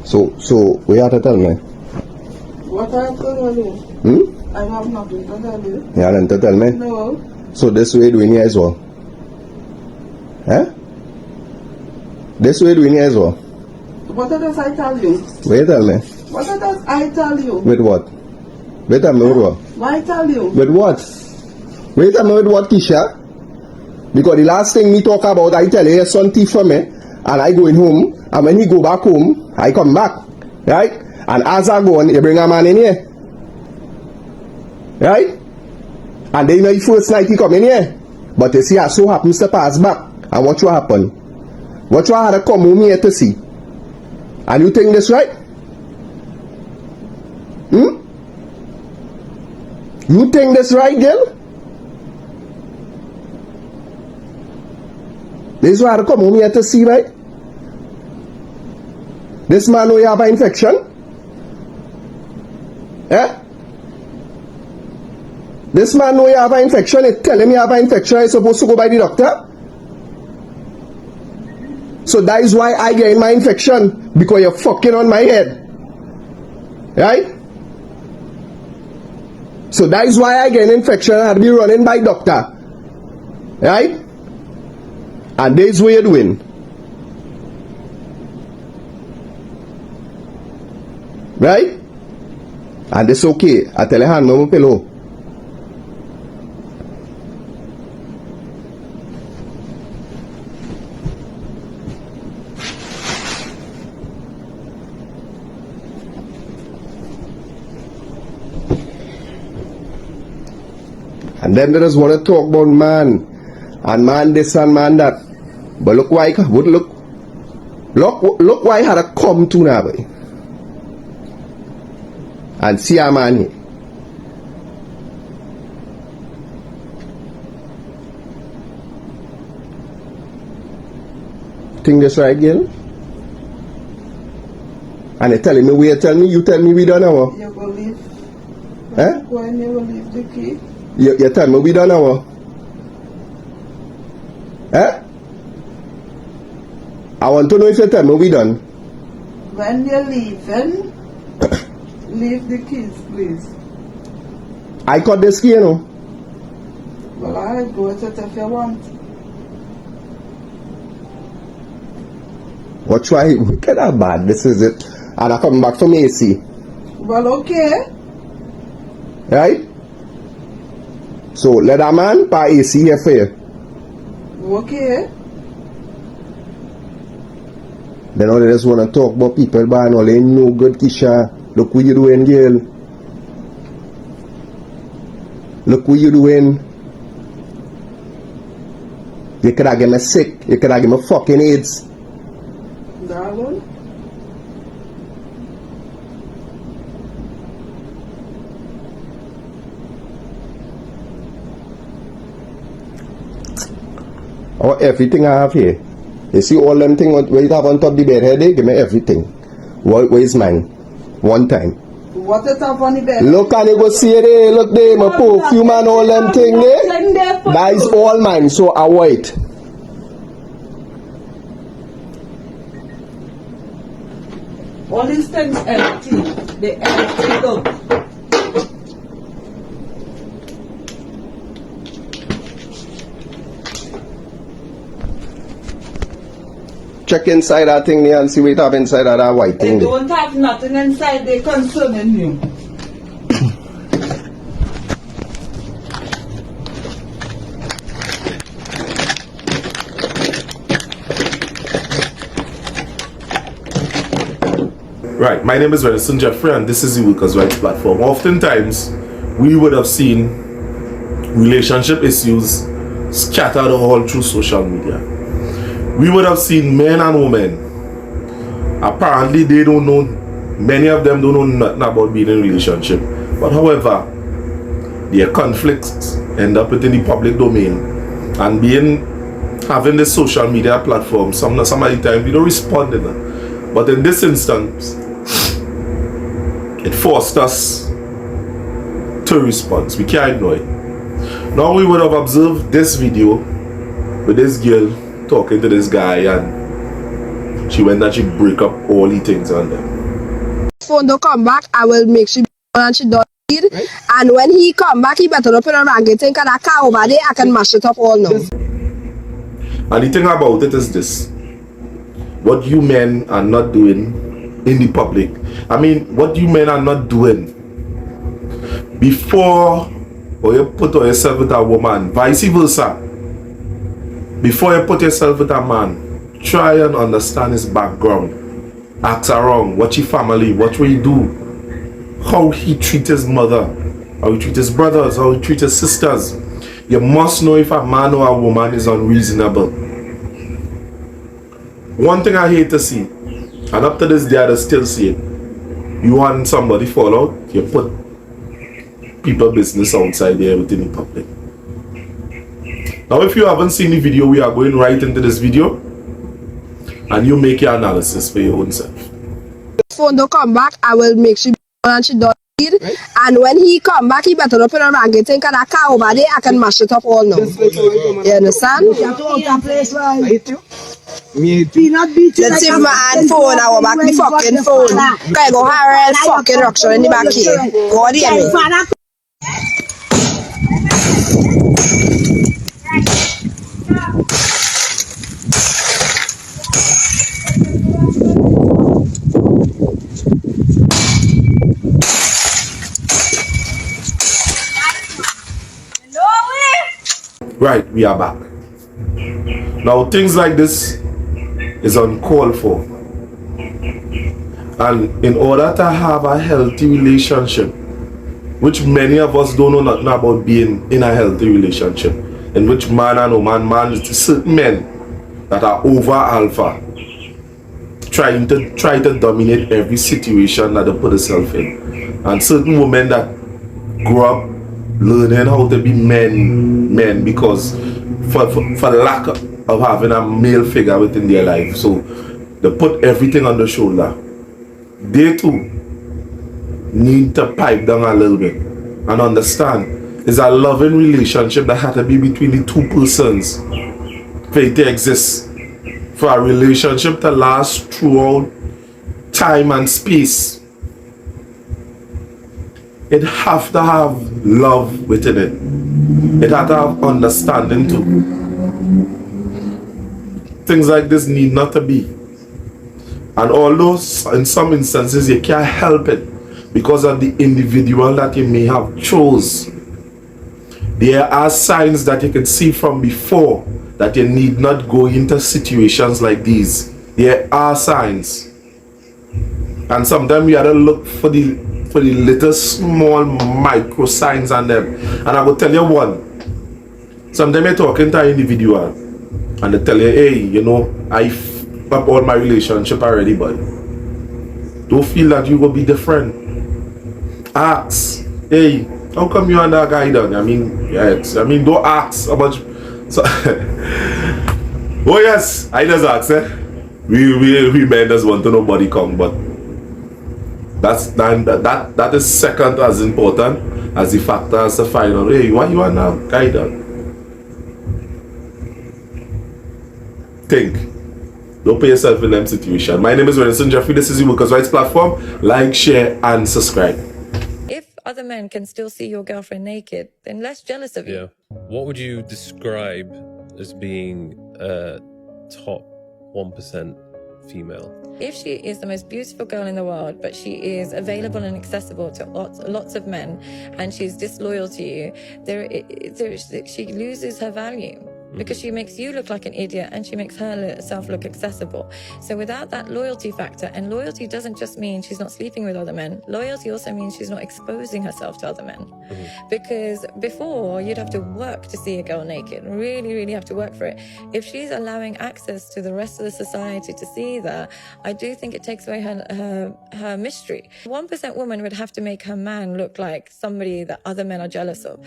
So what you have to tell me? What I have to tell you? Hmm? I have nothing to tell you. You have nothing to tell me? No. So this way doing here as well? Huh? This way doing here as well? What does I tell you? Wait, tell me. What does I tell you? With what? Wait, tell me with what? Why tell you? With what? Wait, tell me with what, Kisha? Because the last thing me talk about, I tell you, your son thief for me, and I going home, and when he go back home, I come back, right? And as I go on, you bring a man in here, right? And then you know the first night he come in here, but you see, I so happens to pass back, and what will happen? What you had to come home here to see? And you think this right? You think this right, girl? This is why I come home here to see, right? This man know you have an infection? Eh? This man know you have an infection, he tell him you have an infection, you're supposed to go by the doctor? So that is why I get my infection, because you're fucking on my head. Right? So that is why I get an infection and I'll be running by doctor. Right? And this is what you're doing. Right? And it's okay. I tell you, hand me my pillow. And then they just want to talk about man, and man this and man that. But look why, look why I had to come to now, boy. And see a man here. Think this right, girl? And they telling me where, you tell me we don't know. You will leave. Eh? When you will leave the key. You tell me we don't know. Eh? I want to know if you tell me we done. When you're leaving, leave the keys, please. I got this key, you know. Well, I'll go with it if you want. What try? Look at that bad. This is it. And I come back from AC. Well, okay. Right? So let that man buy AC here for you. Okay. Then all they just want to talk about people buying all they no good, Kisha. Look what you doing, girl. Look what you doing. You could have get me sick. You could have get me fucking AIDS. Darling. Oh, everything I have here. You see all them things where you have on top of the bed here, they give me everything. Where is mine? One time. What is up on the bed? Look and you go see it there, look there, my perfume and all them things there. That is all mine, so I wait. All these things empty. They empty up. Check inside that thing there and see what you have inside of that white thing They there. don't have nothing inside. They concerning you. Right, my name is Redison Jeffrey and this is the Workers' Rights Platform. Oftentimes, we would have seen relationship issues scattered all through social media. We would have seen men and women, apparently they don't know, many of them don't know nothing about being in a relationship. But however, their conflicts end up within the public domain and having this social media platform, some of the time we don't respond to them. But in this instance, it forced us to respond. We can't ignore it. Now we would have observed this video with this girl talking to this guy, and she went and she break up all the things on them. Phone don't come back, I will make sure and she don't need. Right. And when he come back, he better not put a ranking thing, cause that car over there, I can mash it up all now. And the thing about it is this: what you men are not doing in the public. I mean, what you men are not doing before, or you put yourself with a woman, vice versa. Before you put yourself with a man, try and understand his background. Ask around, what your family, what will he do, how he treat his mother, how he treat his brothers, how he treat his sisters. You must know if a man or a woman is unreasonable. One thing I hate to see, and up to this day I still see it, you want somebody fall out, you put people business outside there within the public. Now if you haven't seen the video, we are going right into this video and you make your analysis for your own self. Phone don't come back, I will make sure and she don't need. Right. And when he come back, he better not put a ranking thing, cause that car over there, I can mash it up all now. You understand? Let's see if my hand phone, I will back the fucking phone. Cause I go Harrell fucking ruction in the back here. God hear me. Right, we are back. Now things like this is uncalled for. And in order to have a healthy relationship, which many of us don't know nothing about being in a healthy relationship, in which man and woman, certain men that are over alpha, try to dominate every situation that they put themselves in, and certain women that grow up learning how to be men because for lack of having a male figure within their life, so they put everything on the shoulder. They too need to pipe down a little bit and understand it's a loving relationship that had to be between the two persons for it to exist, for a relationship to last throughout time and space. It have to have love within it. It have to have understanding too. Things like this need not to be. And although in some instances you can't help it because of the individual that you may have chose, there are signs that you can see from before that you need not go into situations like these. There are signs. And sometimes we have to look for the little small micro signs on them. And I will tell you one. Sometimes you're talking to an individual and they tell you, hey, you know, I f up all my relationship already, but don't feel that you will be different. Ask, hey, how come you and that guy done? I mean, yes, I mean, don't ask how much. So oh yes, I just ask, we men just want to know body come, but that is second as important as the factor as the final. Hey, what you want now? Guy done. Think. Don't put yourself in them situation. My name is Wilson Jeffrey. This is the Workers' Rights Platform. Like, share, and subscribe. If other men can still see your girlfriend naked, then less jealous of you. Yeah. What would you describe as being a top 1% female? If she is the most beautiful girl in the world, but she is available and accessible to lots of men, and she's disloyal to you, she loses her value. Because she makes you look like an idiot and she makes herself look accessible. So without that loyalty factor, and loyalty doesn't just mean she's not sleeping with other men, loyalty also means she's not exposing herself to other men. Because before, you'd have to work to see a girl naked, really, really have to work for it. If she's allowing access to the rest of the society to see that, I do think it takes away her mystery. 1% woman would have to make her man look like somebody that other men are jealous of.